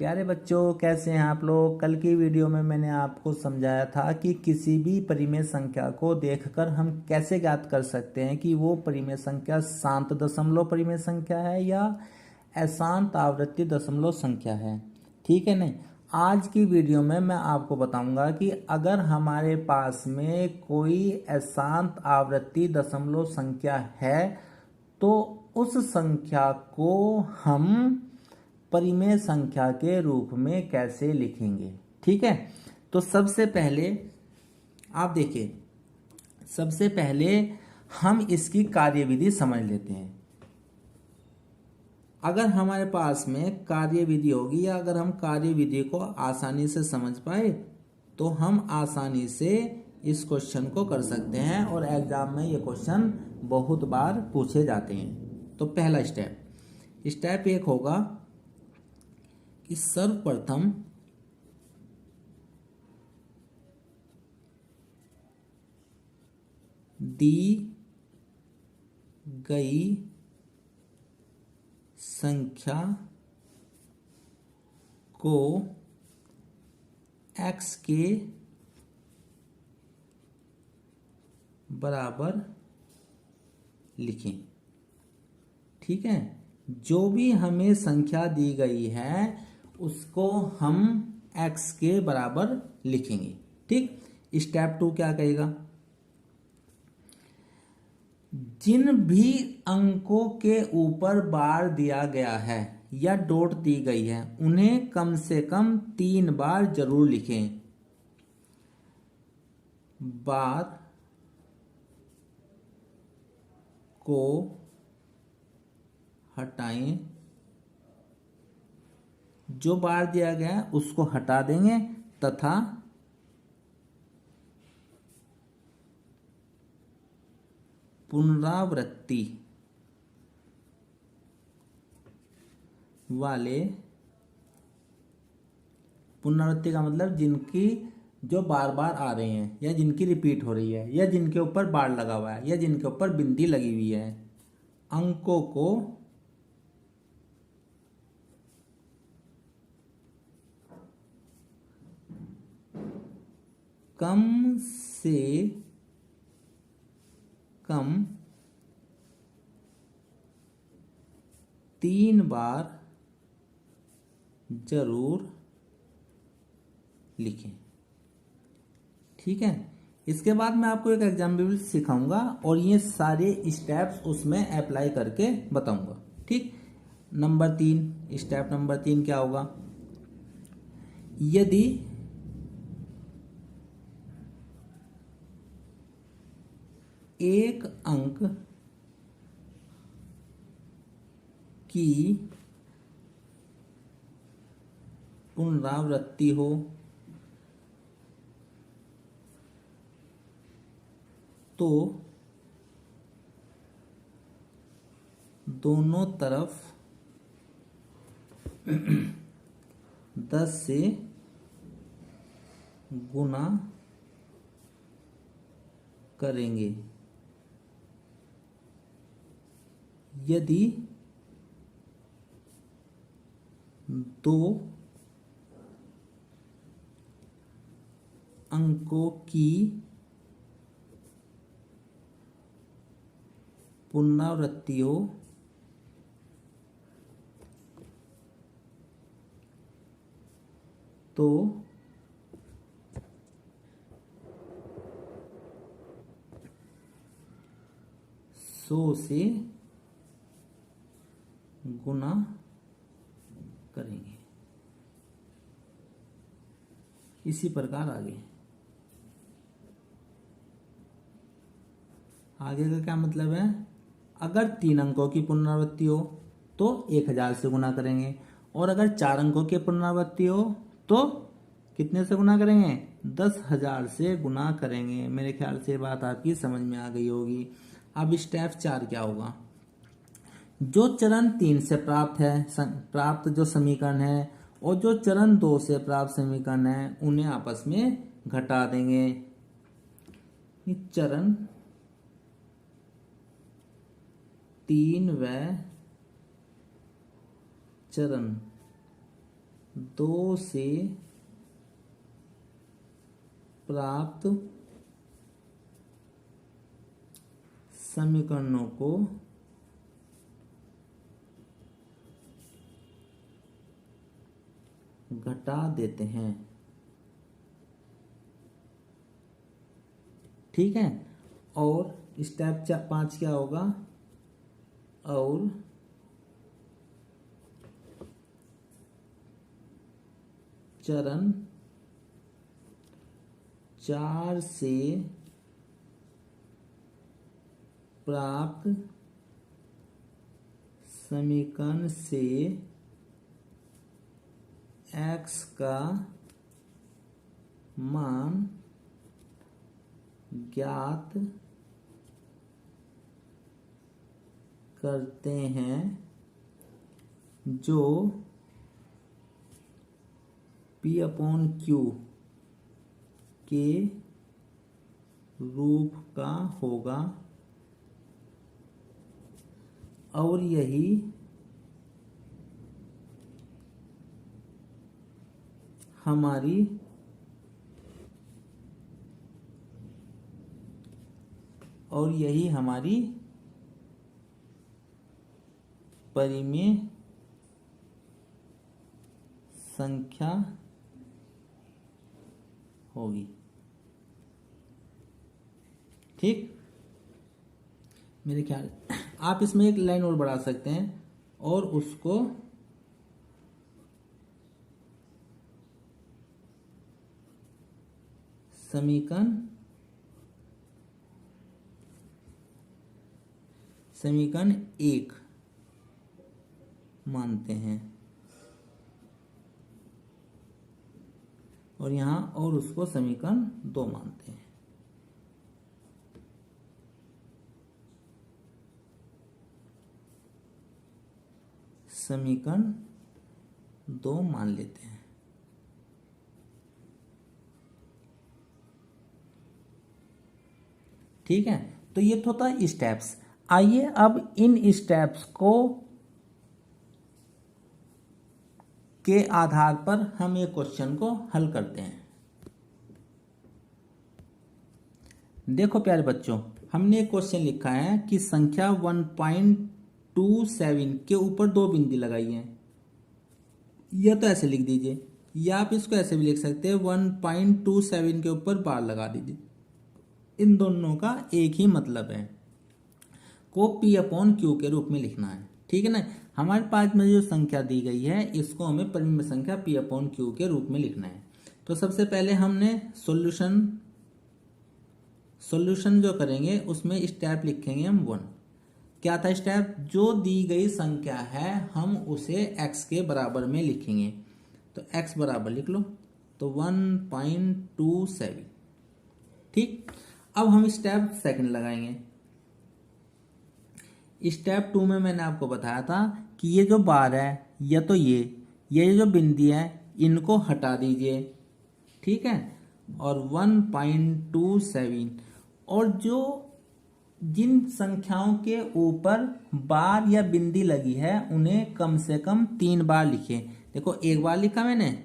प्यारे बच्चों, कैसे हैं आप लोग। कल की वीडियो में मैंने आपको समझाया था कि किसी भी परिमेय संख्या को देखकर हम कैसे ज्ञात कर सकते हैं कि वो परिमेय संख्या शांत दशमलव परिमेय संख्या है या अशांत आवृत्ति दशमलव संख्या है। ठीक है नहीं। आज की वीडियो में मैं आपको बताऊंगा कि अगर हमारे पास में कोई अशांत आवृत्ति दशमलव संख्या है तो उस संख्या को हम परिमेय संख्या के रूप में कैसे लिखेंगे। ठीक है, तो सबसे पहले आप देखिए, सबसे पहले हम इसकी कार्यविधि समझ लेते हैं। अगर हमारे पास में कार्यविधि होगी या अगर हम कार्यविधि को आसानी से समझ पाए तो हम आसानी से इस क्वेश्चन को कर सकते हैं और एग्जाम में ये क्वेश्चन बहुत बार पूछे जाते हैं। तो पहला स्टेप एक होगा कि सर्वप्रथम दी गई संख्या को x के बराबर लिखें। ठीक है, जो भी हमें संख्या दी गई है उसको हम x के बराबर लिखेंगे। ठीक, स्टेप 2 क्या कहेगा, जिन भी अंकों के ऊपर बार दिया गया है या डॉट दी गई है उन्हें कम से कम 3 बार जरूर लिखें। बार को हटाएं, जो बार दिया गया है उसको हटा देंगे तथा पुनरावृत्ति वाले, पुनरावृत्ति का मतलब जिनकी जो बार बार आ रहे हैं या जिनकी रिपीट हो रही है या जिनके ऊपर बार लगा हुआ है या जिनके ऊपर बिंदी लगी हुई है, अंकों को कम से कम 3 बार जरूर लिखें। ठीक है, इसके बाद मैं आपको एक एग्जाम्पल सिखाऊंगा और ये सारे स्टेप्स उसमें अप्लाई करके बताऊंगा। ठीक, स्टेप नंबर 3 क्या होगा, यदि एक अंक की पुनरावृत्ति हो तो दोनों तरफ 10 से गुना करेंगे। यदि 2 अंकों की पुनरावृत्ति हो तो सौ से गुना करेंगे। इसी प्रकार आगे का क्या मतलब है, अगर 3 अंकों की पुनरावृत्ति हो तो 1000 से गुना करेंगे और अगर 4 अंकों की पुनरावृत्ति हो तो कितने से गुना करेंगे, 10,000 से गुना करेंगे। मेरे ख्याल से बात आपकी समझ में आ गई होगी। अब स्टेप 4 क्या होगा, जो चरण 3 से प्राप्त जो समीकरण है और जो चरण 2 से प्राप्त समीकरण है उन्हें आपस में घटा देंगे। चरण 3 व चरण 2 से प्राप्त समीकरणों को घटा देते हैं। ठीक है। और स्टेप 5 क्या होगा? और चरण 4 से प्राप्त समीकरण से x का मान ज्ञात करते हैं, जो P/Q के रूप का होगा, और यही हमारी परिमेय संख्या होगी। ठीक, मेरे ख्याल आप इसमें एक लाइन और बढ़ा सकते हैं और उसको समीकरण 1 मानते हैं, और यहां और उसको समीकरण 2 मानते हैं। समीकरण 2 मान लेते हैं। ठीक है, तो ये तो था स्टेप्स। आइए अब इन स्टेप्स को के आधार पर हम एक क्वेश्चन को हल करते हैं। देखो प्यारे बच्चों, हमने एक क्वेश्चन लिखा है कि संख्या 1.27 के ऊपर 2 बिंदी लगाई है। या तो ऐसे लिख दीजिए, या आप इसको ऐसे भी लिख सकते हैं 1.27 के ऊपर बार लगा दीजिए। इन दोनों का एक ही मतलब है, को P/Q के रूप में लिखना है। ठीक है ना। हमारे पास में जो संख्या दी गई है इसको हमें परिमेय संख्या P/Q के रूप में लिखना है। तो सबसे पहले हमने सॉल्यूशन जो करेंगे उसमें स्टेप लिखेंगे हम 1। क्या था स्टेप? जो दी गई संख्या है हम उसे x के बराबर में लिखेंगे। तो x बराबर लिख लो, तो 1.27। ठीक, अब हम स्टेप 2 लगाएंगे। स्टेप 2 में मैंने आपको बताया था कि ये जो बार है या तो ये जो बिंदी है इनको हटा दीजिए। ठीक है, और 1.27 और जो जिन संख्याओं के ऊपर बार या बिंदी लगी है उन्हें कम से कम 3 बार लिखें। देखो, 1 बार लिखा मैंने,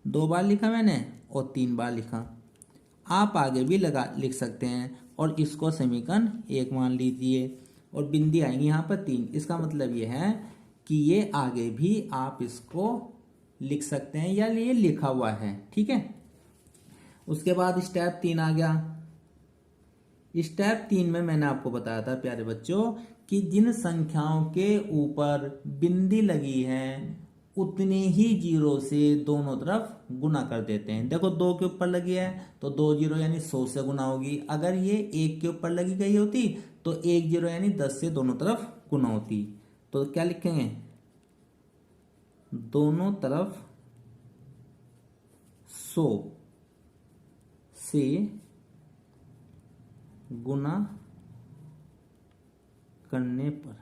2 बार लिखा मैंने और 3 बार लिखा। आप आगे भी लिख सकते हैं और इसको समीकरण 1 मान लीजिए और बिंदी आएंगी यहाँ पर 3। इसका मतलब ये है कि ये आगे भी आप इसको लिख सकते हैं या ये लिखा हुआ है। ठीक है, उसके बाद स्टेप 3 आ गया। स्टेप 3 में मैंने आपको बताया था प्यारे बच्चों कि जिन संख्याओं के ऊपर बिंदी लगी है उतने ही जीरो से दोनों तरफ गुना कर देते हैं। देखो, 2 के ऊपर लगी है तो 2 जीरो यानी 100 से गुना होगी। अगर ये 1 के ऊपर लगी गई होती तो 1 जीरो यानी 10 से दोनों तरफ गुना होती। तो क्या लिखेंगे? दोनों तरफ 100 से गुना करने पर,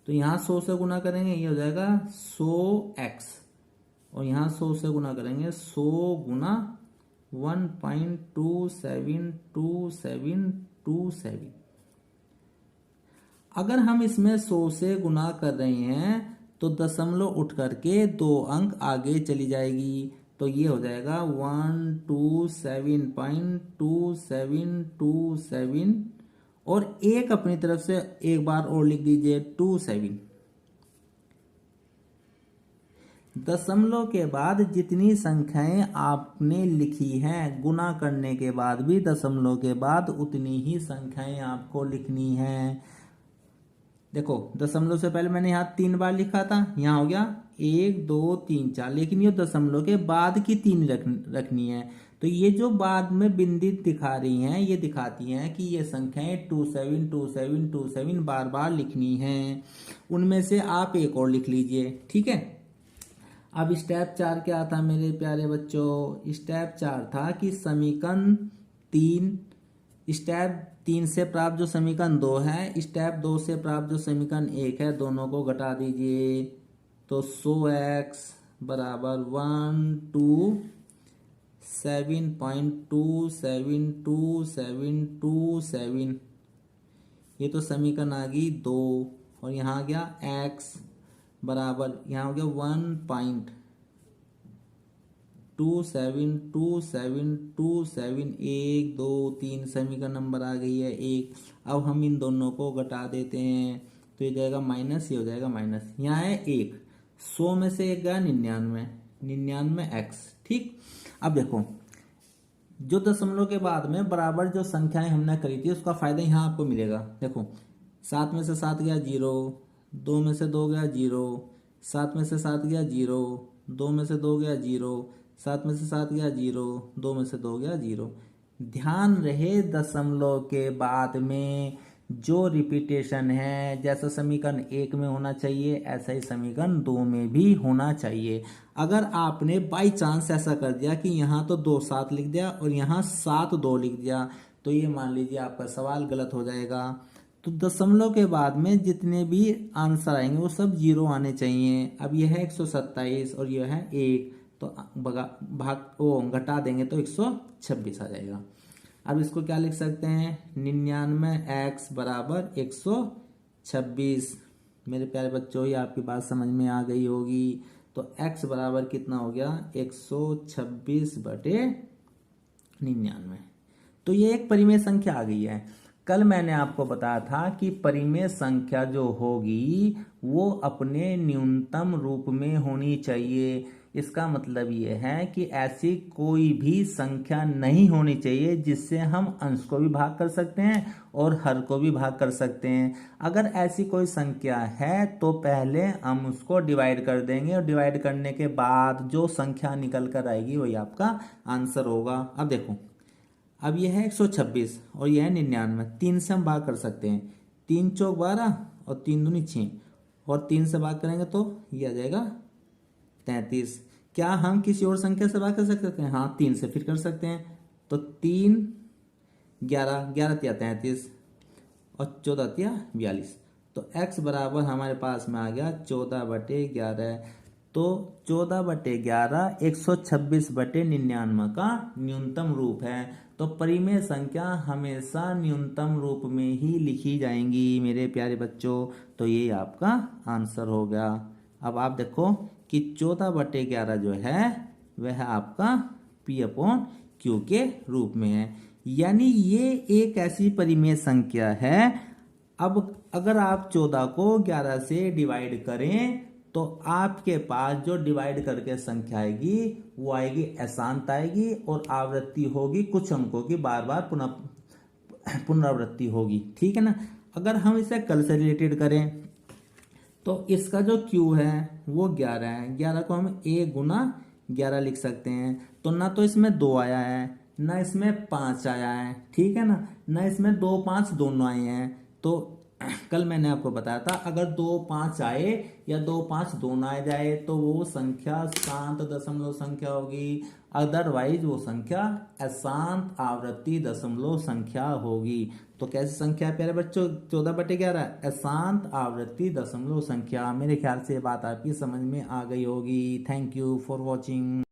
तो यहां 100 से गुना करेंगे ये हो जाएगा 100x, और यहां 100 से गुना करेंगे 100 गुना 1.272727। अगर हम इसमें 100 से गुना कर रहे हैं तो दशमलव उठ करके 2 अंक आगे चली जाएगी, तो ये हो जाएगा 127.2727 और एक अपनी तरफ से एक बार और लिख दीजिए 27। दशमलव के बाद जितनी संख्याएं आपने लिखी हैं, गुना करने के बाद भी दशमलव के बाद उतनी ही संख्याएं आपको लिखनी है। देखो दशमलव से पहले मैंने यहाँ 3 बार लिखा था, यहाँ हो गया 1 2 3 4, लेकिन ये दशमलव के बाद की 3 रखनी है। तो ये जो बाद में बिंदी दिखा रही हैं, ये दिखाती हैं कि ये संख्याएं 27 27 27 बार बार लिखनी है। उनमें से आप एक और लिख लीजिए, ठीक है। अब स्टेप 4 क्या था मेरे प्यारे बच्चों? स्टेप 4 था कि समीकरण 3, स्टेप 3 से प्राप्त जो समीकरण 2 है, स्टेप 2 से प्राप्त जो समीकरण 1 है, दोनों को घटा दीजिए। तो 100x बराबर 127.27227, ये तो समीकरण आ गई 2, और यहाँ आ गया x बराबर, यहाँ हो गया 1.272727, 1 2 3 समीकरण नंबर आ गई है 1। अब हम इन दोनों को घटा देते हैं, तो ये जाएगा माइनस, ये हो जाएगा माइनस, यहाँ है 1, 100 में से 1 गया 99 x, ठीक। अब देखो जो दशमलव के बाद में बराबर जो संख्याएं हमने करी थी उसका फायदा यहाँ आपको मिलेगा। देखो 7 में से 7 गया 0, 2 में से 2 गया 0, 7 में से 7 गया 0, 2 में से 2 गया 0, 7 में से 7 गया 0, 2 में से 2 गया 0। ध्यान रहे दशमलव के बाद में जो रिपीटेशन है, जैसा समीकरण 1 में होना चाहिए ऐसा ही समीकरण 2 में भी होना चाहिए। अगर आपने बाई चांस ऐसा कर दिया कि यहाँ तो 2 7 लिख दिया और यहाँ 7 2 लिख दिया, तो ये मान लीजिए आपका सवाल गलत हो जाएगा। तो दशमलव के बाद में जितने भी आंसर आएंगे वो सब 0 आने चाहिए। अब यह है 127 और यह है 1, तो घटा देंगे तो 126 आ जाएगा। अब इसको क्या लिख सकते हैं? 99x बराबर 126। मेरे प्यारे बच्चों, ये आपकी बात समझ में आ गई होगी। तो x बराबर कितना हो गया? 126/99। तो ये एक परिमेय संख्या आ गई है। कल मैंने आपको बताया था कि परिमेय संख्या जो होगी वो अपने न्यूनतम रूप में होनी चाहिए। इसका मतलब ये है कि ऐसी कोई भी संख्या नहीं होनी चाहिए जिससे हम अंश को भी भाग कर सकते हैं और हर को भी भाग कर सकते हैं। अगर ऐसी कोई संख्या है तो पहले हम उसको डिवाइड कर देंगे और डिवाइड करने के बाद जो संख्या निकल कर आएगी वही आपका आंसर होगा। अब देखो, अब यह है 126 और यह है 99। 3 से हम भाग कर सकते हैं, 3 चौक 12 और 3 दूनी 6, और 3 से भाग करेंगे तो ये आ जाएगा 33। क्या हम किसी और संख्या से भाग कर सकते हैं? हाँ, 3 से फिर कर सकते हैं। तो 3 11 11 तिया 33 और 14 तिया 42। तो x बराबर हमारे पास में आ गया 14/11। तो 14/11 126/99 का न्यूनतम रूप है। तो परिमेय संख्या हमेशा न्यूनतम रूप में ही लिखी जाएंगी मेरे प्यारे बच्चों। तो ये आपका आंसर हो गया। अब आप देखो कि 14/11 जो है वह आपका P/Q के रूप में है, यानी ये एक ऐसी परिमेय संख्या है। अब अगर आप 14 को 11 से डिवाइड करें तो आपके पास जो डिवाइड करके संख्या आएगी वो आएगी अशांत आएगी, और आवृत्ति होगी कुछ अंकों की बार बार पुनरावृत्ति होगी, ठीक है ना। अगर हम इसे कल से रिलेटेड करें तो इसका जो Q है वो 11 है। 11 को हम A गुना 11 लिख सकते हैं। तो ना तो इसमें 2 आया है, ना इसमें 5 आया है, ठीक है ना इसमें 2 5 दोनों आए हैं। तो कल मैंने आपको बताया था अगर 2 5 आए या 2 5 दोनों आ जाए तो वो संख्या शांत दशमलव संख्या होगी, अदरवाइज वो संख्या अशांत आवृत्ति दशमलव संख्या होगी। तो कैसी संख्या है प्यारे बच्चों? 14/11 अशांत आवृत्ति दशमलव संख्या। मेरे ख्याल से ये बात आपकी समझ में आ गई होगी। Thank you for watching.